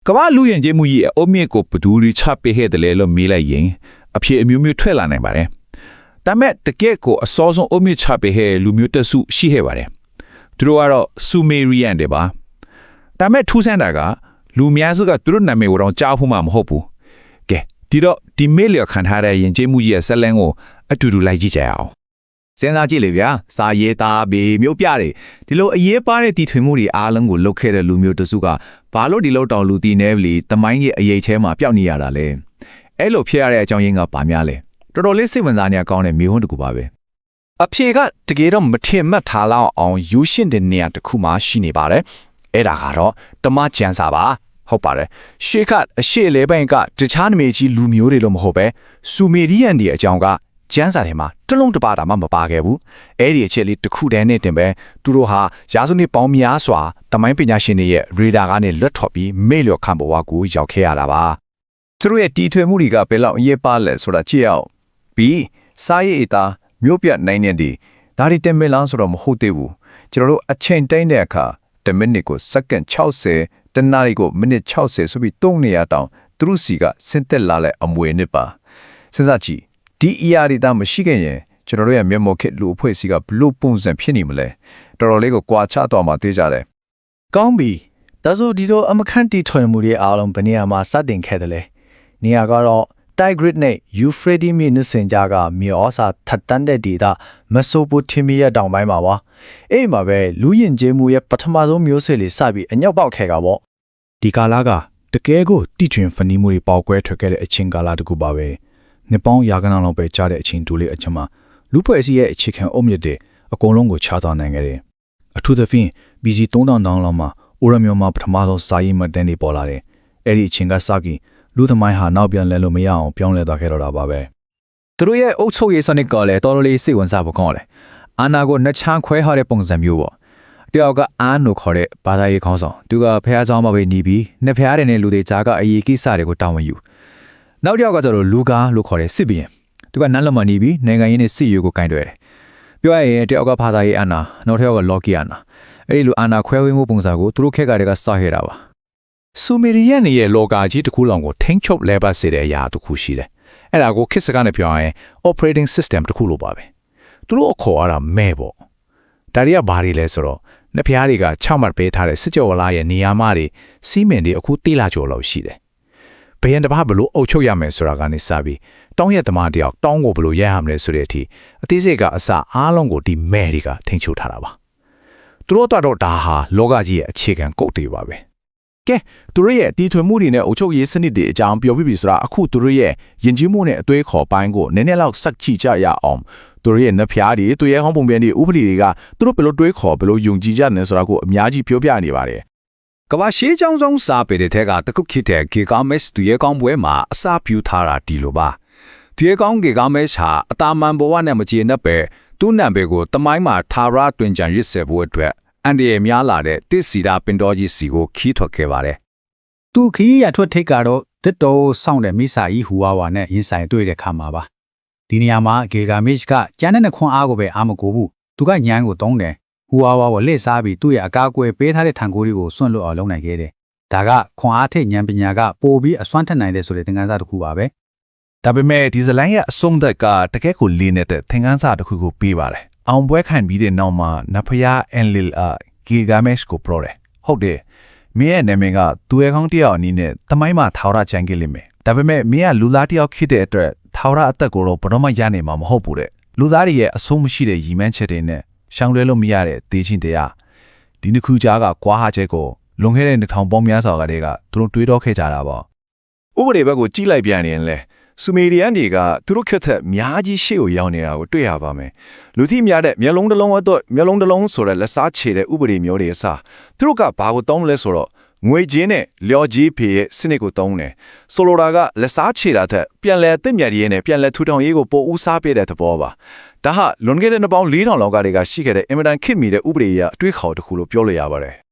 ကမ္ဘာလူရင်ကျေးမှုကြီးအုံးမြစ်ကိုဘဒူရီချပေးခဲ့တယ်လို့မေးလိုက်ရင်အဖြစ်အမျိုးမျိုးထွက်လာနိုင်ပါတယ်ဒါမဲ့တကယ့်ကိုအစောဆုံးအုံးမြစ်ချပေးခဲ့လူမျိုးတစုရှိခဲ့ပါတယ်သူတို့ကတော့ဆူမေရီယန်တွေပါဒါမဲ့ထူးဆန်းတာကလူများစုကသူတို့နာမည်ကိုတော့ကြားဖို့မှမဟုတ်ဘူးကဲဒီတော့ဒီမေးလျော်ခံထားတဲ့ရင်ကျေးမှုကြီးရဲ့ဇက်လန်းကိုအတူတူလိုက်ကြည့်ကြရအောင်စဉ်းစားကြည့်လေဗျာစာရေးသားပြီးမျိုးပြတယ်ဒီလိုအရေးပါတဲ့တည်ထွင်မှုတွေအားလုံးကိုလုပ်ခဲ့တဲ့လူမျိုးတစုကဘာလို့ဒီလောက်တောင်လူတည်နေပြီတမိုင်းရဲ့အရေးချဲမှာပျောက်နေရတာလဲအဲ့လိုဖြစ်ရတဲ့အကြောင်းရင်းကဘာများလဲတော်တော်လေးစိတ်ဝင်စားနေရကောင်းတဲ့မျိုးဟွန်းတစ်ခုပါပဲအဖြေကတကယ်တော့မထင်မှတ်ထားလောက်အောင်ယူရှင်းတဲ့နေရာတစ်ခုမှရှိနေပါတယ်အဲ့ဒါကတော့တမချန်စာပါဟုတ်ပါတယ်ရှေ့ကအရှေ့လေပိုင်းကတခြားနမေကြီးလူမျိုးတွေလို့မဟုတ်ပဲဆူမေရီယန်တွေအကြောင်းကကျန်းစာထဲမှာတလုံးတပါတာမှမပါခဲ့ဘူးအဲ့ဒီအချက်လေးတစ်ခုတည်းနဲ့တင်ပဲသူတို့ဟာရာစုနှစ်ပေါင်းများစွာတမိုင်းပညာရှင်တွေရဲ့ရေဒါကနေလွတ်ထွက်ပြီးမေ့လျော့ခံဘဝကိုရောက်ခဲ့ရတာပါသူတို့ရဲ့တီထွင်မှုတွေကဘယ်လောက်အရေးပါလဲဆိုတာကြည့်အောင်ပြီးစာရေးအသားမျိုးပြနိုင်နေတယ်ဒါတွေတင်မလားဆိုတော့မဟုတ်သေးဘူးကျွန်တော်တို့အချိန်တိုင်းတဲ့အခါ10မိနစ်ကိုစက္ကန့်60တနာရီကိုမိနစ်60ဆိုပြီး3နေရတောင်သူတို့စီကဆင်းသက်လာတဲ့အမွေနစ်ပါစဉ်းစားကြည့်ဒီအရာတွေသားမရှိခဲ့ရင်ကျွန်တော်တို့ရဲ့မျက်မှောက်ခေတ်လူအဖွဲ့အစည်းကဘလို့ပုံစံဖြစ်နေမလဲတော်တော်လေးကိုကြွာချသွားမှသိကြတယ်ကောင်းပြီဒါဆိုဒီတော့အမခန့်တီထွင်မှုတွေအားလုံးဘယ်နေရာမှာစတင်ခဲ့တယ်လဲနေရာကတော့ Tigris နဲ့ Euphrates မြစ်နစ်စင်ကြားကမြေဩစာထပ်တန်းတဲ့ဒေသမက်ဆိုပိုတေးမီးယားတောင်ပိုင်းမှာပါအဲ့မှာပဲလူယဉ်ကျေးမှုရဲ့ပထမဆုံးမျိုးဆက်လေးစပြီးအညောက်ပေါက်ခဲ့တာပေါ့ဒီကာလကတကယ်ကိုတိထွင်ဖန်တီးမှုတွေပေါက်ကွဲထွက်ခဲ့တဲ့အချိန်ကာလတကူပါပဲနှစ်ပေါင်းရာကဏ္ဍလောက်ပဲကြားတဲ့အချိန်တူလေးအချိန်မှာလူဖွဲ့စည်းရဲ့အခြေခံအုတ်မြစ်တွေအကုန်လုံးကိုချသွားနိုင်ခဲ့တယ်အထူးသဖြင့် BC 3000တောင်လောက်မှာအိုရမျိုးမှာပထမဆုံးစာရေးမှတ်တမ်းတွေပေါ်လာတယ်အဲ့ဒီအချိန်ကစပြီးလူသမိုင်းဟာနောက်ပြန်လဲလို့မရအောင်ပြောင်းလဲသွားခဲ့တော့တာပါပဲသူတို့ရဲ့အုပ်ချုပ်ရေးစနစ်ကလည်းတော်တော်လေးစိတ်ဝင်စားဖို့ကောင်းတယ်အာနာကိုနှစ်ချမ်းခွဲထားတဲ့ပုံစံမျိုးပေါ့တယောက်ကအာန်လို့ခေါ်တဲ့ဘာသာရေးခေါင်းဆောင်သူကဖះเจ้าမှာပဲနေပြီးနှစ်ဖះတဲ့နဲ့လူတွေကြားကအရေးကိစ္စတွေကိုတာဝန်ယူနောက်တစ်ယောက်ကကျတော့လူကားလို့ခေါ်တဲ့စစ်ဘီရင်သူကနန်းလမနေပြီးနိုင်ငံရေးနဲ့စစ်ရေးကိုကင်တွယ်တယ်ပြောရရင်တယောက်ကဘာသာရေးအာနာနောက်တစ်ယောက်ကလော်ကီအာနာအဲ့ဒီလိုအာနာခွဲဝေးမှုပုံစံကိုသူတို့ခက်ကတည်းကစခဲ့တာပါဆူမေရီယန်ရဲ့လောကကြီးတစ်ခုလုံးကိုထိန်းချုပ်လဲပတ်စေတဲ့အရာတစ်ခုရှိတယ်အဲ့ဒါကိုခေတ်စကားနဲ့ပြောရင် operating system တစ်ခုလိုပါပဲသူတို့အခေါ်အရမဲပေါ့ဒါတွေကဘာတွေလဲဆိုတော့နှစ်ဖျားတွေက6မှတ်ပေးထားတဲ့စစ်ကြောဝလာရဲ့နေရာမှာတွေစီးမင်တွေအခုတိလာကျော်လောက်ရှိတယ်ဘယံတစ်ပါးဘလို့အုပ်ချုပ်ရမယ်ဆိုတာကနေစပြီးတောင်းရသမားတယောက်တောင်းကိုဘလို့ရရမလဲဆိုတဲ့အထိအသေးစိတ်ကအစအားလုံးကိုဒီမဲတွေကထိန်းချုပ်ထားတာပါသူတို့တော့ဒါဟာလောကကြီးရဲ့အခြေခံကုတ်တွေပါပဲကဲသူတို့ရဲ့တီထွင်မှုတွေနဲ့အုပ်ချုပ်ရေးစနစ်တွေအကြောင်းပြောပြပြီဆိုတာအခုသူတို့ရဲ့ယဉ်ကျေးမှုနဲ့အသွေးခေါ်ပိုင်းကိုနည်းနည်းလောက်စက်ကြည့်ကြရအောင်သူတို့ရဲ့နှဖျားတွေသူရဲ့ဟောင်းပုံပြန်တွေဥပဒေတွေကသူတို့ဘယ်လိုတွေးခေါ်ဘယ်လိုယုံကြည်ကြတယ်ဆိုတာကိုအများကြီးပြောပြနေပါတယ်ကမ္ဘာရှေးချောင်းဆောင်စာပေတဲ့ထက်ကတခုခေတ်တဲ့ဂေဂါမက်စ်သူရဲ့ကောင်းပွဲမှာအစာပြူထားတာဒီလိုပါသူရဲ့ကောင်းဂေဂါမက်စ်ဟာအတာမန်ဘဝနဲ့မကျေနပ်ပဲသူ့နံပဲကိုတမိုင်းမှာထာရတွင်ကြံရစ်စေဖို့အတွက်အန်ဒီရဲ့များလာတဲ့တစ်စီတာပင်တော်ကြီးစီကိုခီးထွက်ခဲ့ပါတယ်သူခီးရထွက်ထိတ်ကတော့တစ်တော်စောင့်တဲ့မိစာကြီးဟူဝါဝါနဲ့ရင်ဆိုင်တွေ့တဲ့ခါမှာပါဒီနေရာမှာဂေဂါမစ်ကကျန်တဲ့ခွန်အားကိုပဲအားမကိုဘူးသူကညံကိုတုံးတယ်ဟူဝါဝါကိုလှည့်စားပြီးသူ့ရဲ့အကာအကွယ်ပေးထားတဲ့ထံကိုးတွေကိုစွန့်လွတ်အောင်လုပ်နိုင်ခဲ့တယ်ဒါကခွန်အားထိတ်ဉာဏ်ပညာကပိုပြီးအစွမ်းထက်နိုင်တဲ့ဆိုတဲ့သင်ခန်းစာတစ်ခုပါပဲဒါပေမဲ့ဒီဇလိုင်းရဲ့အဆုံးသက်ကတကယ်ကိုလေးနေတဲ့သင်ခန်းစာတစ်ခုကိုပေးပါတယ်အောင်ပွဲခံပြီးတဲ့နောက်မှာနဖယားအန်လီဂီလ်ဂါမက်စ်ကိုပြောတယ်ဟုတ်တယ်မင်းရဲ့နာမည်ကသူရဲ့ကောင်းတယောက်အနေနဲ့တမိုင်းမှာထာဝရချန်ခဲ့လိမ့်မယ်ဒါပေမဲ့မင်းကလူသားတယောက်ဖြစ်တဲ့အတွက်ထာဝရအသက်ကိုတော့ဘယ်တော့မှရနိုင်မှာမဟုတ်ဘူးတဲ့လူသားတွေရဲ့အဆုံးမရှိတဲ့ရည်မှန်းချက်တွေနဲ့ရှောင်လွဲလို့မရတဲ့ဒေချင်းတရားဒီနှစ်ခုကြားကကွာဟာချက်ကိုလွန်ခဲ့တဲ့2000ပေါင်းများစွာကတည်းကသူတို့တွေးတောခဲ့ကြတာပေါ့ဥပဒေဘက်ကိုကြီးလိုက်ပြန်ရင်လဲဆူမေရီယန်တွေကသူတို့ခက်သက်များကြီးရှေ့ကိုရောက်နေတာကိုတွေ့ရပါမယ်လူသိများတဲ့မျက်လုံးတစ်လုံးအတွက်မျက်လုံးတစ်လုံးဆိုတဲ့လက်စားချေတဲ့ဥပဒေမျိုးတွေအစားသူတို့ကဘာကိုတောင်းလဲဆိုတော့ငွေချင်းနဲ့လျော်ကြီးဖေရဲ့စနစ်ကိုတောင်းတယ်ဆိုလိုတာကလက်စားချေတာတဲ့ပြန်လဲတစ်မြတ်ရေးနဲ့ပြန်လဲထူထောင်ရေးကိုပိုဦးစားပေးတဲ့သဘောပါဒါဟာလွန်ခဲ့တဲ့နှစ်ပေါင်း4000လောက်ကတည်းကရှိခဲ့တဲ့အင်မတန်ခေတ်မီတဲ့ဥပဒေရဲ့အတွေးခေါ်တစ်ခုလို့ပြောလို့ရပါတယ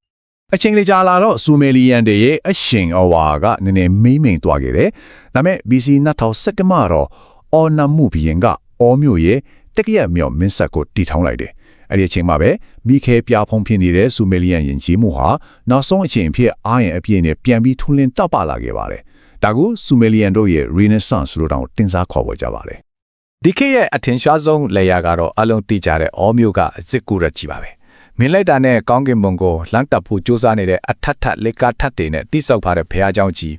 ်အချိန်လေးကြာလာတော့ဆူမေရီယန်တွေရဲ့အရှင်အဝါကနည်းနည်းမိမ့်မိန်သွားခဲ့တယ်ဒါပေမဲ့ BC 2010မှာတော့အော်နမှုဘီရင်ကအော်မျိုးရဲ့တကရက်မြော့မင်းဆက်ကိုတီထောင်လိုက်တယ် အဲ့ဒီအချိန်မှာပဲမိခဲပြဖုံးဖြစ်နေတဲ့ဆူမေလီယန်ယဉ်ကျေးမှုဟာနောက်ဆုံးအချိန်အဖြစ်အားရင်အပြည့်နဲ့ပြန်ပြီးထွန်းလင်းတောက်ပလာခဲ့ပါတယ်ဒါကိုဆူမေလီယန်တို့ရဲ့ Renaissance လို့တောင်တင်စားခေါ်ပေါ်ကြပါတယ် ဒီခေတ်ရဲ့အထင်ရှားဆုံးလေယာကတော့အလုံးတိကျတဲ့အောမျိုးကအစ်စ်ကူရကြီးပါပဲမင်းလိုက်တာနဲ့ကောင်းကင်ဘုံကိုလမ်းတပ်ဖို့စူးစမ်းနေတဲ့အထက်ထက်လက်ကားထက်တွေနဲ့တိဆောက်ထားတဲ့ဘုရားကျောင်းကြီး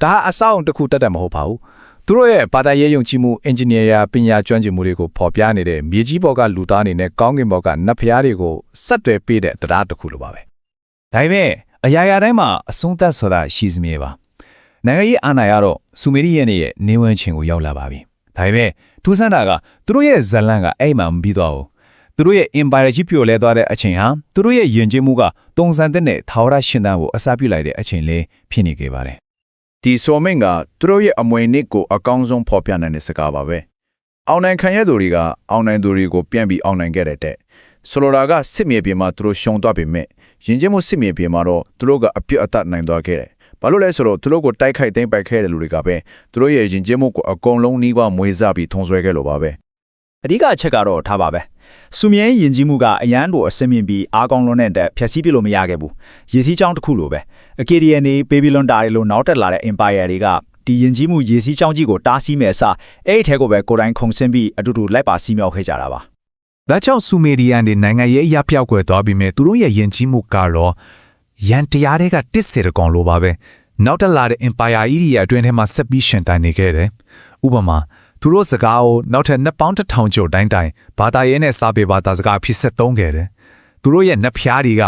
ဒါအဆောက်အုံတစ်ခုတက်မဟုတ်ပါဘူးသူတို့ရဲ့ဘာသာရေးယုံကြည်မှုအင်ဂျင်နီယာပညာကျွမ်းကျင်မှုတွေကိုဖော်ပြနေတဲ့မြေကြီးပေါ်ကလူသားအနေနဲ့ကောင်းကင်ဘောကနတ်ဘုရားတွေကိုဆက်တွယ်ပေးတဲ့တရားတစ်ခုလိုပါပဲ ဒါပေမဲ့အရာရာတိုင်းမှာအဆုံးသတ်ဆိုတာရှိစမြဲပါနိုင်ငံရေးအာဏာရတော့ဆူမေရီယန်ရဲ့နေဝင်ချင်းကိုရောက်လာပါပြီဒါပေမဲ့ထူးဆန်းတာကသူတို့ရဲ့ဇလန်ကအဲ့မှမပြီးတော့ဘူးသူတို့ရဲ့ empire ကြီးပြိုလဲသွားတဲ့အချိန်ဟာသူတို့ရဲ့ယဉ်ကျေးမှုကတုံစံတဲ့နဲ့ထာဝရရှင်သန်ကိုအစားပြုလိုက်တဲ့အချိန်လေးဖြစ်နေခဲ့ပါတယ် ဒီဆိုမင်းကသူတို့ရဲ့အမွေနစ်ကိုအကောင်းဆုံးဖော်ပြနိုင်တဲ့စကားပါပဲအောင်နိုင်ခံရသူတွေကအောင်နိုင်သူတွေကိုပြန်ပြီးအောင်နိုင်ခဲ့တဲ့ဆိုလိုတာကစစ်မြေပြင်မှာသူတို့ရှုံသွားပေမဲ့ယဉ်ကျေးမှုစစ်မြေပြင်မှာတော့သူတို့ကအပြစ်အသက်နိုင်သွားခဲ့တယ်ဘာလို့လဲဆိုတော့သူတို့ကိုတိုက်ခိုက်သိမ်းပိုက်ခဲ့တဲ့လူတွေကပဲသူတို့ရဲ့ယဉ်ကျေးမှုကိုအကုန်လုံးနှီးပါမွေးစားပြီးထုံဆွဲခဲ့လို့ပါပဲ အဓိကအချက်ကတော့ထားပါပဲစူမြဲယဉ်ကျေးမှုကအရန်တို့အစမြင့်ပြီးအားကောင်းလွန်းတဲ့တက်ဖြည့်ဆည်းပြလို့မရခဲ့ဘူးရေစီးကြောင်းတစ်ခုလိုပဲအကေဒီယန်နေဘေဘီလွန်တာတွေလိုနောက်တက်လာတဲ့ empire တွေကဒီယဉ်ကျေးမှုရေစီးကြောင်းကြီးကိုတားဆီးမဲ့အစားအဲ့ဒီထဲကိုပဲကိုယ်တိုင်ခုန်ဆင်းပြီးအတူတူလိုက်ပါစီးမြောက်ခဲ့ကြတာပါ ဒါကြောင့်ဆူမေရီယန်တွေနိုင်ငံရေးအရာပြောက်ကွယ်သွားပြီးမြဲသူတို့ရဲ့ယဉ်ကျေးမှုကတော့ရန်တရားတွေကတစ်စေတကောင်လိုပါပဲနောက်တက်လာတဲ့ empire ကြီးရဲ့အတွင်းထဲမှာဆက်ပြီးရှင်တန်နေခဲ့တယ်ဥပမာသူတို့စကားကိုနောက်ထပ်နှစ်ပေါင်းတစ်ထောင်ကျော်တိုင်းတိုင်းဘာသာရေးနဲ့စာပေဘာသာစကားဖြစ်ဆက်သုံးခဲ့တယ်သူတို့ရဲ့နတ်ဖျားတွေက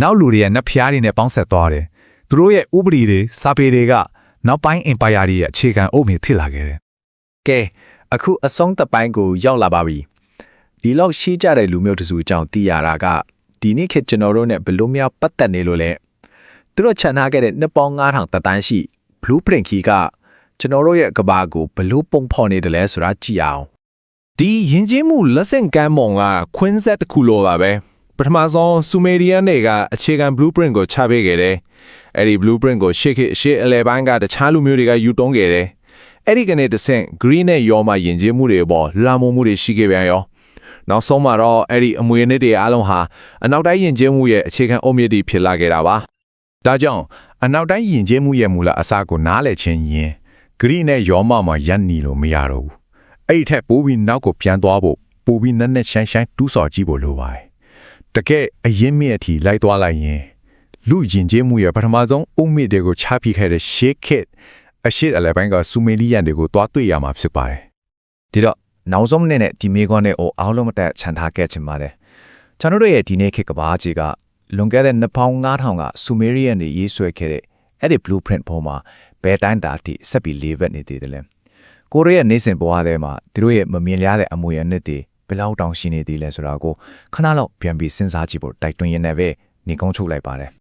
နောက်လူတွေရဲ့နတ်ဖျားတွေနဲ့ပေါင်းဆက်သွားတယ်သူတို့ရဲ့ဥပဒေတွေစာပေတွေကနောက်ပိုင်း empire တွေရဲ့အခြေခံအုတ်မြစ်ဖြစ်လာခဲ့တယ် ကဲအခုအဆုံးတစ်ပိုင်းကိုရောက်လာပါပြီဒီလောက်ရှိကြတဲ့လူမျိုးတစုအကြောင်းသိရတာကဒီနေ့ခေတ်ကျွန်တော်တို့နဲ့ဘလို့များပတ်သက်နေလို့လဲသူတို့ခြံထားခဲ့တဲ့နှစ်ပေါင်း9000တန်းရှိ blueprint key ကကျွန်တော်တို့ရဲ့ကဘာကိုဘလို့ပုံဖော်နေတယ်လဲဆိုတာကြည့်အောင် ဒီယဉ်ကျေးမှုလက်ဆင့်ကမ်းပုံကခွင်းဆက်တစ်ခုလိုပါပဲပထမဆုံးဆူမေရီယန်တွေကအခြေခံ blueprint ကိုချပေးခဲ့တယ်အဲ့ဒီ blueprint ကိုရှေ့အလယ်ပိုင်းကတခြားလူမျိုးတွေကယူသုံးခဲ့တယ်အဲ့ဒီကနေတစ်ဆင့် green နဲ့ရောမယဉ်ကျေးမှုတွေပေါ်လွှမ်းမိုးမှုတွေရှိခဲ့ပြန်ရောနောက်ဆုံးမှာတော့အဲ့ဒီအမွေအနှစ်တွေအားလုံးဟာအနောက်တိုင်းယဉ်ကျေးမှုရဲ့အခြေခံအုတ်မြစ်တွေဖြစ်လာခဲ့တာပါဒါကြောင့်အနောက်တိုင်းယဉ်ကျေးမှုရဲ့မူလအစကိုနားလည်ခြင်းရင်ဂရိနဲ့ယောမမှာယက်နီလို့မရတော့ဘူးအဲ့ဒီထက်ပိုပြီးနောက်ကိုပြန်သွားဖို့ပိုပြီးနက်နက်ရှိုင်းရှိုင်းတူးဆော်ကြည့်ဖို့လိုပါတယ်တကယ်အရင်မြင့်အထိလိုက်သွားလိုက်ရင်လူယဉ်ကျေးမှုရဲ့ပထမဆုံးအုတ်မြစ်တွေကိုချပြခဲ့တဲ့ရှေးခေတ်အရှိအလယ်ပိုင်းကဆူမေလီယန်တွေကိုတွားတွေ့ရမှာဖြစ်ပါတယ် ဒီတော့နောက်ဆုံးနဲ့ဒီမေကွန်နဲ့အားလုံးမတက်ခြံထားခဲ့ချင်ပါတယ်ကျွန်တော်တို့ရဲ့ဒီနေ့ခေတ်ကဘာကြီးကလွန်ခဲ့တဲ့နှစ်ပေါင်း9000ကဆူမေရီယန်တွေရေးဆွဲခဲ့တဲ့အဲ့ဒီ blueprint ပေါ်မှာဘယ်တိုင်းတာတိဆက်ပြီးလေးဘက်နေသေးတယ်လဲကိုရီးယားနေစဉ်ဘဝထဲမှာသူတို့ရဲ့မမြင်ရတဲ့အမွေအနှစ်တွေဘယ်လောက်တောင်ရှိနေသေးလဲဆိုတာကိုခဏလောက်ပြန်ပြီးစဉ်းစားကြည့်ဖို့တိုက်တွန်းရင်းနဲ့ပဲနေကုန်းချုပ်လိုက်ပါတယ်